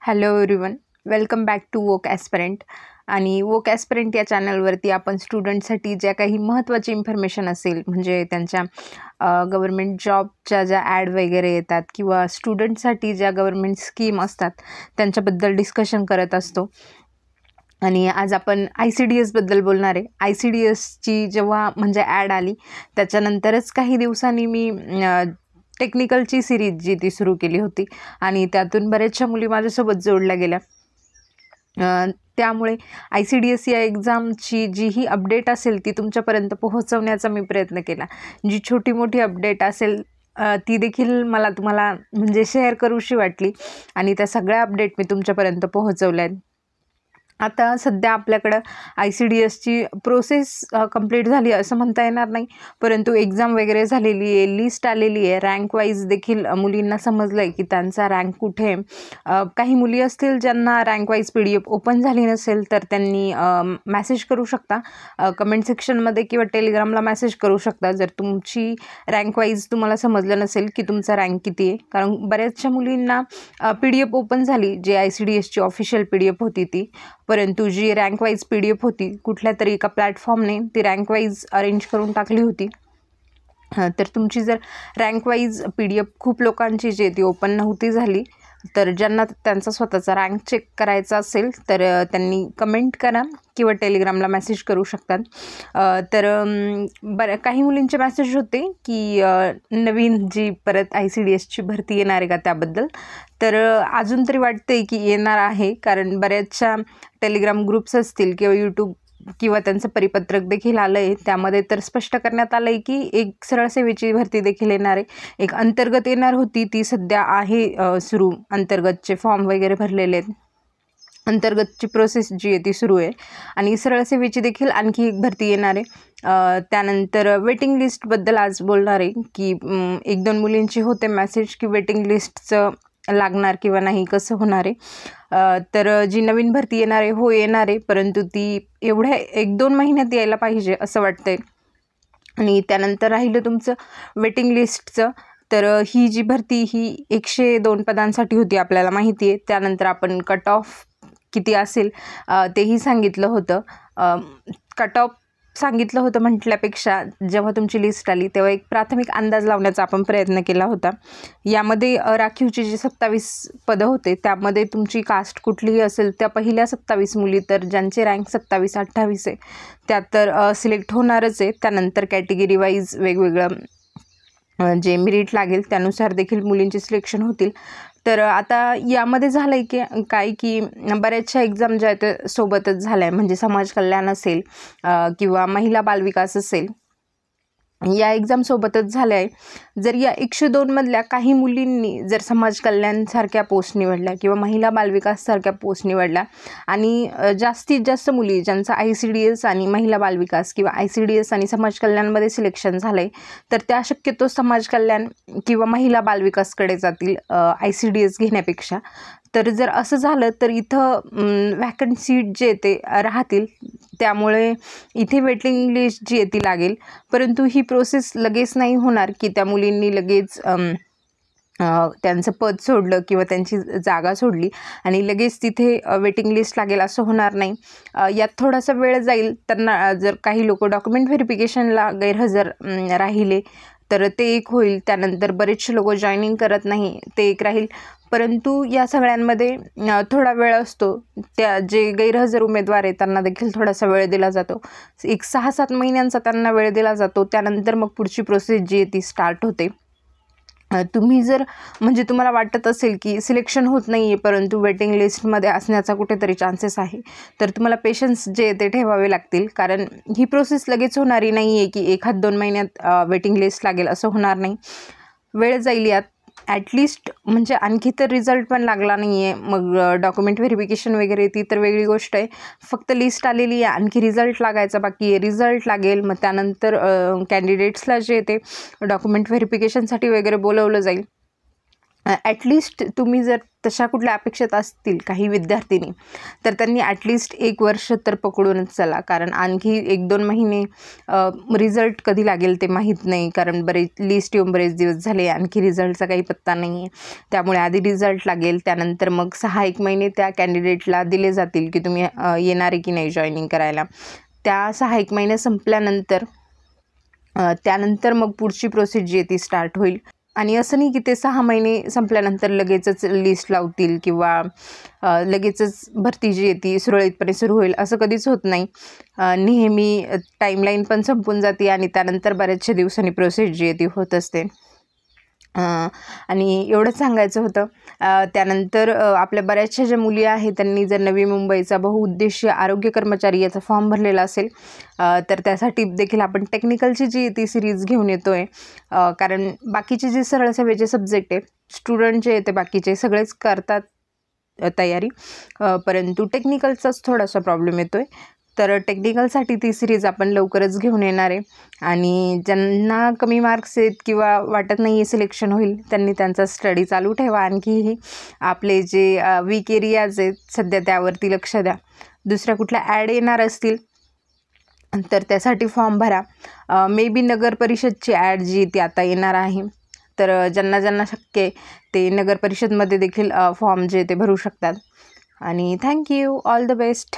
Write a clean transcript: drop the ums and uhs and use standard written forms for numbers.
Hello everyone, welcome back to woke aspirant. आणि woke aspirant या चॅनलवरती आपण स्टुडंटसाठी ज्या काही महत्त्वाची इन्फॉर्मेशन असेल, म्हणजे त्यांच्या गव्हर्मेंट जॉबच्या ज्या ॲड वगैरे येतात किंवा स्टुडंटसाठी ज्या गव्हर्मेंट स्कीम असतात त्यांच्याबद्दल डिस्कशन करत असतो. आणि आज आपण ICDS-बद्दल बोलणार आहे. ICDSची जेव्हा म्हणजे ॲड आली त्याच्यानंतरच काही दिवसांनी मी टेक्निकलची सिरीज जी ती सुरू केली होती आणि त्यातून बऱ्याचशा मुली माझ्यासोबत जोडल्या गेल्या. त्यामुळे ICDS या एक्झामची जी ही अपडेट असेल ती तुमच्यापर्यंत पोहोचवण्याचा मी प्रयत्न केला. जी छोटी मोठी अपडेट असेल ती देखील मला तुम्हाला म्हणजे शेअर करूशी वाटली आणि त्या सगळ्या अपडेट मी तुमच्यापर्यंत पोहोचवल्या आहेत. आता सध्या आपल्याकडं ICDSची प्रोसेस कंप्लीट झाली असं म्हणता येणार नाही, परंतु एक्झाम वगैरे झालेली आहे, लिस्ट आलेली आहे, रँक वाईज देखील मुलींना समजलं आहे की त्यांचा रँक कुठे आहे. काही मुली असतील ज्यांना रँक वाईज PDF ओपन झाली नसेल तर त्यांनी मॅसेज करू शकता कमेंट सेक्शनमध्ये किंवा टेलिग्रामला मॅसेज करू शकता जर तुमची रँक वाईज तुम्हाला समजलं नसेल की तुमचा रँक किती आहे. कारण बऱ्याचशा मुलींना PDF ओपन झाली जी ICDSची ऑफिशियल PDF होती ती, परंतु जी रँक वाईज PDF होती कुठल्या तरी एका प्लॅटफॉर्मने ती रँक वाईज अरेंज करून टाकली होती. तर तुमची जर रँक वाईज PDF खूप लोकांची जी ती ओपन नव्हती झाली, तर ज्यांना त्यांचा स्वतःचा रँक चेक करायचा असेल तर त्यांनी कमेंट करा किंवा टेलिग्रामला मेसेज करू शकतात. तर काही मुलींचे मेसेज होते की नवीन जी परत ICDSची भरती येणार आहे का त्याबद्दल. तर अजून तरी वाटते की येणार आहे, कारण बऱ्याचशा टेलिग्राम ग्रुप्स असतील किंवा यूट्यूब किंवा त्यांचं परिपत्रक देखील आलं आहे. त्यामध्ये तर स्पष्ट करण्यात आलं आहे की एक सरळ सेवेची भरती देखील येणार आहे. एक अंतर्गत येणार होती ती सध्या आहे सुरू. अंतर्गतचे फॉर्म वगैरे भरलेले आहेत. अंतर्गतची प्रोसेस जी आहे ती सुरू आहे आणि सरळ सेवेची देखील आणखी एक भरती येणार आहे. त्यानंतर वेटिंग लिस्टबद्दल आज बोलणार आहे की 1-2 मुलींची होते मॅसेज की वेटिंग लिस्टचं लागणार किंवा नाही, कसं होणार आहे. तर जी नवीन भरती येणार आहे हो येणार आहे, परंतु ती एवढ्या 1-2 महिन्यात यायला पाहिजे असं वाटतंय. आणि त्यानंतर राहिलं तुमचं वेटिंग लिस्टचं, तर ही जी भरती ही 102 पदांसाठी होती आपल्याला माहिती आहे. त्यानंतर आपण कट ऑफ किती असेल तेही सांगितलं होतं. कट ऑफ सांगितलं होतं म्हटल्यापेक्षा जेव्हा तुमची लिस्ट आली तेव्हा एक प्राथमिक अंदाज लावण्याचा आपण प्रयत्न केला होता. यामध्ये राखीवची जी 27 पदं होते त्यामध्ये तुमची कास्ट कुठलीही असेल त्या पहिल्या 27 मुली, तर ज्यांचे रँक 27-28 आहे त्या तर सिलेक्ट होणारच आहे. त्यानंतर कॅटेगरी वाईज वेगवेगळं जे मेरिट लागेल त्यानुसार देखील मुलींचे सिलेक्शन होतील. तर आता यामध्ये झालं आहे की काय की बऱ्याचशा एक्झाम ज्या आहेत सोबतच झाल्या आहे, म्हणजे समाज कल्याण असेल किंवा महिला बालविकास असेल, या एक्झामसोबतच झाल्या आहे. जर या 102मधल्या काही मुलींनी जर समाज कल्याणसारख्या पोस्ट निवडल्या किंवा महिला बालविकाससारख्या पोस्ट निवडल्या आणि जास्तीत जास्त मुली ज्यांचा ICDS आणि महिला बालविकास किंवा ICDS आणि समाज कल्याणमध्ये सिलेक्शन झालं आहे, तर त्या शक्यतो समाज कल्याण किंवा महिला बालविकासकडे जातील ICDS घेण्यापेक्षा. तर जर असं झालं तर इथं वॅकंट सीट जे ते राहतील, त्यामुळे इथे वेटिंग लिस्ट जी आहे ती लागेल. परंतु ही प्रोसेस लगेच नाही होणार की त्या मुलींनी लगेच त्यांचं पद सोडलं किंवा त्यांची जागा सोडली आणि लगेच तिथे वेटिंग लिस्ट लागेल असं होणार नाही. यात थोडासा वेळ जाईल. त्यांना जर काही लोक डॉक्युमेंट व्हेरिफिकेशनला गैरहजर राहिले तर ते एक होईल. त्यानंतर बरेचसे लोक जॉईनिंग करत नाही ते एक राहील. परंतु या सगळ्यांमध्ये थोडा वेळ असतो. त्या जे गैरहजर उमेदवार आहेत त्यांना देखील थोडासा वेळ दिला जातो. एक 6-7 महिन्यांचा त्यांना वेळ दिला जातो. त्यानंतर मग पुढची प्रोसेस जी आहे ती स्टार्ट होते. तुम्ही जर म्हणजे तुम्हाला वाटत असेल की सिलेक्शन होत नाही आहे परंतु वेटिंग लिस्टमध्ये असण्याचा कुठेतरी चान्सेस आहे, तर तुम्हाला पेशन्स जे ते ठेवावे लागतील. कारण ही प्रोसेस लगेच होणारी नाही आहे की 1-2 महिन्यात वेटिंग लिस्ट लागेल असं होणार नाही. वेळ जाईल यात. ॲटलिस्ट म्हणजे आणखी तर रिझल्ट पण लागला नाही आहे, मग डॉक्युमेंट व्हेरिफिकेशन वगैरे ती तर वेगळी गोष्ट आहे. फक्त लिस्ट आलेली आहे, आणखी रिझल्ट लागायचा बाकी आहे. रिझल्ट लागेल, मग त्यानंतर कॅन्डिडेट्सला जे ते डॉक्युमेंट व्हेरिफिकेशनसाठी वगैरे बोलवलं जाईल. ॲटलिस्ट तुम्ही जर तशा कुठल्या अपेक्षित असतील काही विद्यार्थिनी, तर त्यांनी ॲटलिस्ट 1 वर्ष तर पकडूनच चला, कारण आणखी 1-2 महिने रिझल्ट कधी लागेल ते माहीत नाही, कारण लिस्ट येऊन बरेच दिवस झाले, आणखी रिझल्टचा काही पत्ता नाही आहे. त्यामुळे आधी रिझल्ट लागेल, त्यानंतर मग 6-1 महिने त्या कॅन्डिडेटला दिले जातील की तुम्ही येणार आहे की नाही जॉईनिंग करायला. त्या 6-1 महिने संपल्यानंतर त्यानंतर मग पुढची प्रोसेस जी आहे ती स्टार्ट होईल. आणि असं नाही की ते 6 महिने संपल्यानंतर लगेचच लिस्ट लावतील किंवा लगेचच भरती जी आहे ती सुरळीतपणे सुरू होईल, असं कधीच होत नाही. नेहमी टाईमलाईन पण संपून जाते आणि त्यानंतर बऱ्याचशा दिवसांनी प्रोसेस जी आहे ती होत असते. आणि एवढंच सांगायचं होतं. त्यानंतर आपल्या बऱ्याचशा ज्या मुली आहेत त्यांनी जर नवी मुंबईचा बहुउद्देशीय आरोग्य कर्मचारी याचा फॉर्म भरलेला असेल, तर त्यासाठी देखील आपण टेक्निकलची जी ती सिरीज घेऊन येतो आहे. कारण बाकीचे जे सरळ सेवेचे सब्जेक्ट आहे, स्टुडंट जे ते बाकीचे सगळेच करतात तयारी, परंतु टेक्निकलचाच थोडासा प्रॉब्लेम येतो आहे. तर टेक्निकलसाठी ती सिरीज आपण लवकरच घेऊन येणार आहे. आणि ज्यांना कमी मार्क्स आहेत किंवा वाटत नाही आहे सिलेक्शन होईल, त्यांनी त्यांचा स्टडी चालू ठेवा. आणखीही आपले जे वीक एरियाज आहेत सध्या त्यावरती लक्ष द्या. दुसऱ्या कुठल्या ॲड येणार असतील तर त्यासाठी फॉर्म भरा. मे बी नगर परिषदची ॲड जी ती आता येणार आहे, तर ज्यांना ज्यांना शक्य आहे ते नगर परिषदमध्ये देखील फॉर्म जे ते भरू शकतात. आणि थँक्यू, ऑल द बेस्ट.